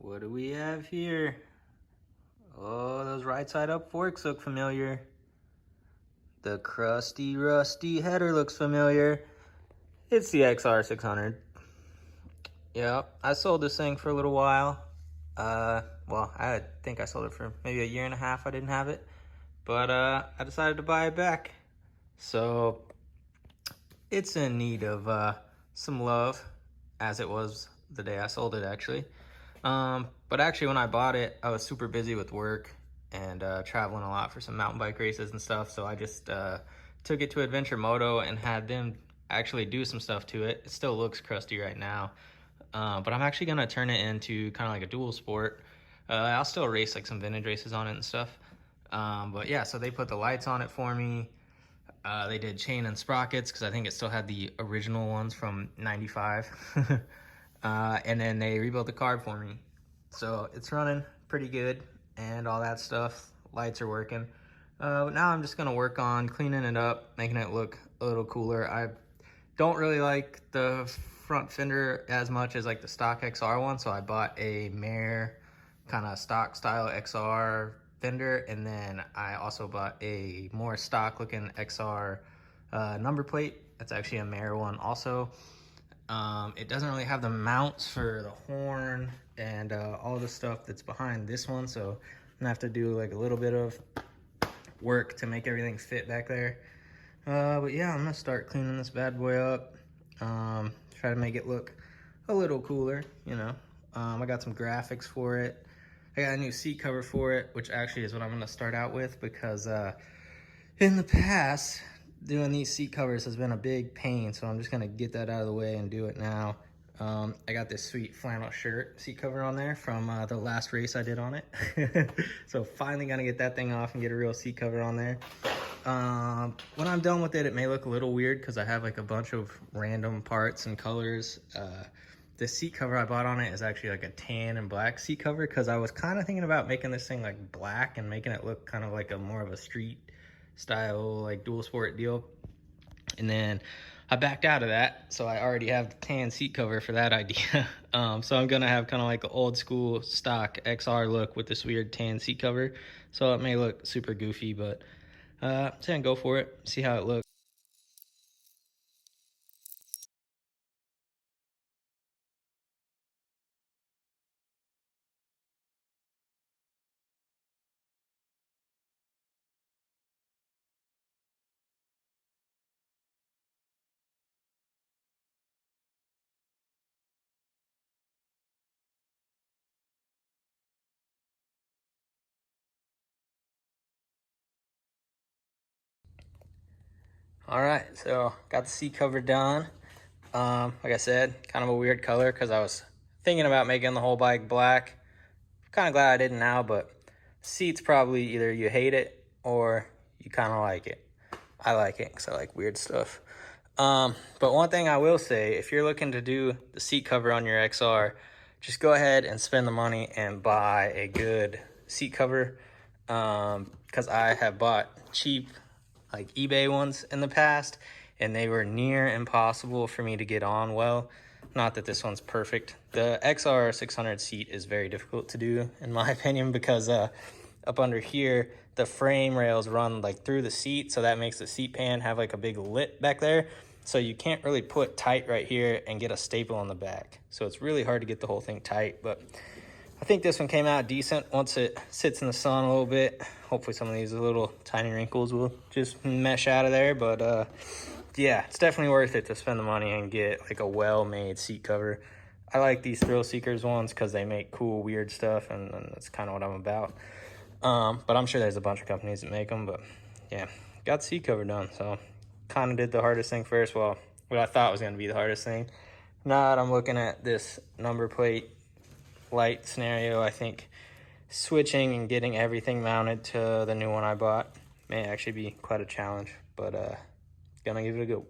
What do we have here? Oh, those right side up forks look familiar. The crusty, rusty header looks familiar. It's the XR600. Yeah, I sold this thing for a little while. Well, I think I sold it for maybe a year and a half. I didn't have it, but I decided to buy it back. So it's in need of some love, as it was the day I sold it, actually. But actually, when I bought it, I was super busy with work and traveling a lot for some mountain bike races and stuff. So I just took it to Adventure Moto and had them actually do some stuff to it. It still looks crusty right now, but I'm actually gonna turn it into kind of like a dual sport. I'll still race like some vintage races on it and stuff. But yeah, so they put the lights on it for me. They did chain and sprockets because I think it still had the original ones from '95. And then they rebuilt the carb for me. So it's running pretty good and all that stuff. Lights are working. But now I'm just gonna work on cleaning it up, making it look a little cooler. I don't really like the front fender as much as like the stock XR one, so I bought a Mare kind of stock style XR fender, and then I also bought a more stock looking XR number plate. That's actually a Mare one also. It doesn't really have the mounts for the horn and all the stuff that's behind this one, so I'm gonna have to do like a little bit of work to make everything fit back there. But yeah, I'm gonna start cleaning this bad boy up. Try to make it look a little cooler, you know. I got some graphics for it. I got a new seat cover for it, which actually is what I'm gonna start out with because in the past, doing these seat covers has been a big pain, so I'm just gonna get that out of the way and do it now. I got this sweet flannel shirt seat cover on there from the last race I did on it. So finally gonna get that thing off and get a real seat cover on there. When I'm done with it, it may look a little weird because I have like a bunch of random parts and colors. The seat cover I bought on it is actually like a tan and black seat cover because I was kind of thinking about making this thing like black and making it look kind of like a more of a street style like dual sport deal, and then I backed out of that, so I already have the tan seat cover for that idea. So I'm gonna have kind of like an old school stock XR look with this weird tan seat cover, so it may look super goofy, but I'm gonna go for it, see how it looks. All right, so got the seat cover done. Like I said, kind of a weird color because I was thinking about making the whole bike black. Kind of glad I didn't now, but seat's probably either you hate it or you kind of like it. I like it because I like weird stuff. But one thing I will say, if you're looking to do the seat cover on your XR, just go ahead and spend the money and buy a good seat cover. Because I have bought cheap like eBay ones in the past, and they were near impossible for me to get on well. Not that this one's perfect. The XR600 seat is very difficult to do, in my opinion, because up under here, the frame rails run like through the seat, so that makes the seat pan have like a big lip back there. So you can't really put tight right here and get a staple on the back. So it's really hard to get the whole thing tight, but I think this one came out decent once it sits in the sun a little bit. Hopefully some of these little tiny wrinkles will just mesh out of there, but yeah, it's definitely worth it to spend the money and get like a well-made seat cover. I like these Thrill Seekers ones because they make cool, weird stuff, and that's kind of what I'm about. But I'm sure there's a bunch of companies that make them, but yeah, got the seat cover done, so kind of did the hardest thing first. Well, what I thought was going to be the hardest thing. Now that I'm looking at this number plate light scenario, I think switching and getting everything mounted to the new one I bought may actually be quite a challenge, but gonna give it a go.